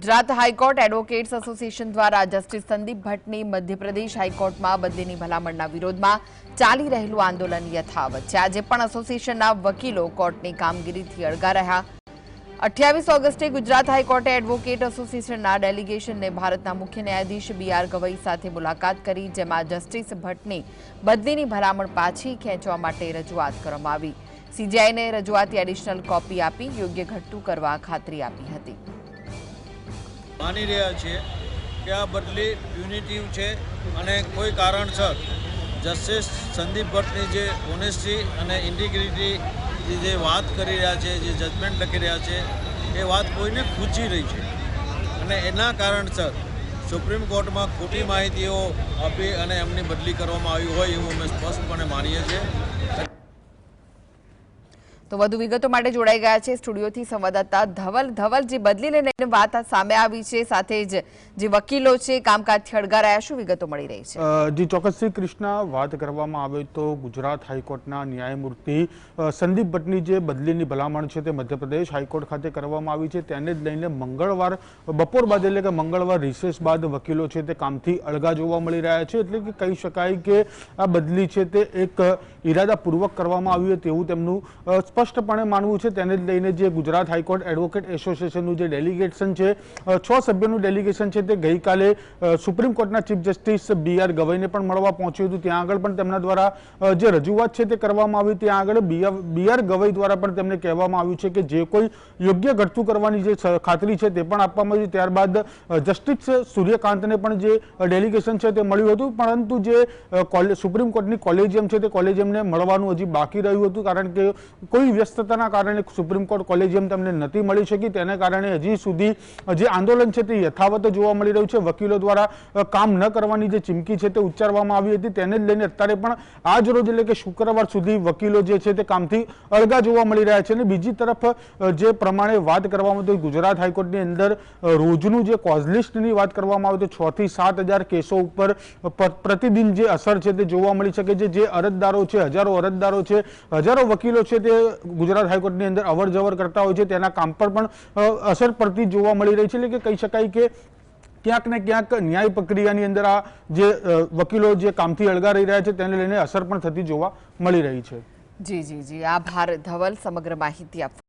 Gujarat high court advocates association દ્વારા justice Sandeep ભટ્ટની મધ્યપ્રદેશ હાઈકોર્ટમાં બદલીની ભલામણના વિરોધમાં ચાલી રહેલું આંદોલન યથાવત છે। આજે પણ એસોસિએશનના વકીલો કોર્ટની કામગીરીથી અળગા રહ્યા। 28 ઓગસ્ટે ગુજરાત હાઈકોર્ટે એડવોકેટ એસોસિએશનના ડેલિગેશનને ભારતના મુખ્ય ન્યાયાધીશ BR ગવઈ સાથે મુલાકાત કરી, જેમાં જસ્ટિસ ભટ્ટની બદલીની ભલામણ પાછી ખેંચવા માટે રજૂઆત કરવામાં આવી। CJIને રજૂઆતની એડિશનલ કોપી આપી યોગ્ય ઘટતું કરવા ખાતરી આપી હતી। માની રહ્યા છીએ કે આ બદલી પ્યુનિટિવ છે અને કોઈ કારણસર જસ્ટિસ સંદીપ ભટ્ટની જે ઓનેસ્ટી અને ઇન્ટિગ્રિટીની જે વાત કરી રહ્યા છે, જે જજમેન્ટ લખી રહ્યા છે, એ વાત કોઈને ખૂંચી રહી છે અને એના કારણસર સુપ્રીમ કોર્ટમાં ખોટી માહિતીઓ આપી અને એમની બદલી કરવામાં આવી હોય એવું અમે સ્પષ્ટપણે માનીએ છીએ। તો વધુ વિગતો માટે જોડાઈ ગયા છે સ્ટુડિયોથી સંવાદદાતા ધવલ જે બદલીને લઈને વાત સામે આવી છે, સાથે જ જે વકીલો છે કામકાજથી અળગા રહ્યા, શું વિગતો મળી રહી છે? જી ચોક્કસથી કૃષ્ણા, વાત કરવામાં આવે તો ગુજરાત હાઈકોર્ટના ન્યાયમૂર્તિ સંદીપ ભટ્ટની જે બદલીની ભલામણ છે તે મધ્યપ્રદેશ હાઈકોર્ટ ખાતે કરવામાં આવી છે, તેને જ લઈને મંગળવાર બપોર બાદ એટલે કે મંગળવાર રિસેસ બાદ વકીલો છે તે કામથી અળગા જોવા મળી રહ્યા છે। એટલે કે કહી શકાય કે આ બદલી છે તે એક ઇરાદાપૂર્વક કરવામાં આવી હોય તેવું તેમનું સ્પષ્ટપણે માનવું છે। તેને જ લઈને જે ગુજરાત હાઈકોર્ટ એડવોકેટ એસોસિએશનનું જે ડેલિગેશન છે, 6 સભ્યોનું ડેલિગેશન છે, તે ગઈકાલે સુપ્રીમ કોર્ટના ચીફ જસ્ટિસ BR ગવઈને પણ મળવા પહોંચ્યું હતું। ત્યાં આગળ પણ તેમના દ્વારા જે રજૂઆત છે તે કરવામાં આવી। ત્યાં આગળ BR ગવઈ દ્વારા પણ તેમને કહેવામાં આવ્યું છે કે જે કોઈ યોગ્ય ઘટતું કરવાની જે ખાતરી છે તે પણ આપવામાં આવી। ત્યારબાદ જસ્ટિસ સૂર્યકાંતને પણ જે ડેલિગેશન છે તે મળ્યું હતું, પરંતુ જે સુપ્રીમ કોર્ટની કોલેજિયમ છે તે કોલેજિયમને મળવાનું હજી બાકી રહ્યું હતું, કારણ કે કોઈ વ્યસ્તતાના કારણે સુપ્રીમ કોર્ટ કોલેજિયમ તેમને નથી મળી શકી। તેને કારણે હજી સુધી જે આંદોલન છે તે યથાવત જોવા મળી રહ્યું છે। વકીલો દ્વારા કામ ન કરવાની જે ચીમકી છે તે ઉચ્ચારવામાં આવી હતી, તેને જ લઈને અત્યારે પણ આજ રોજ એટલે કે શુક્રવાર સુધી વકીલો જે છે તે કામથી અળગા જોવા મળી રહ્યા છે। અને બીજી તરફ જે પ્રમાણે વાત કરવામાં આવે તો ગુજરાત હાઈકોર્ટની અંદર રોજનું જે કોઝ લિસ્ટની વાત કરવામાં આવે તો 6 થી 7 હજાર કેસો ઉપર પ્રતિદિન જે અસર છે તે જોવા મળી શકે છે। જે અરજદારો છે, હજારો અરજદારો છે, હજારો વકીલો છે તે ગુજરાત હાઈકોર્ટની અંદર અવર જવર કરતા હોય છે, તેના કામ પર પણ અસર પડતી જોવા મળી રહી છે। એટલે કે કહી શકાય કે ક્યાંક ને ક્યાંક ન્યાય પ્રક્રિયાની અંદર આ જે વકીલો જે કામથી અળગા રહી રહ્યા છે તેને લઈને અસર પણ થતી જોવા મળી રહી છે। જી, આભાર ધવલ સમગ્ર માહિતી આપવા।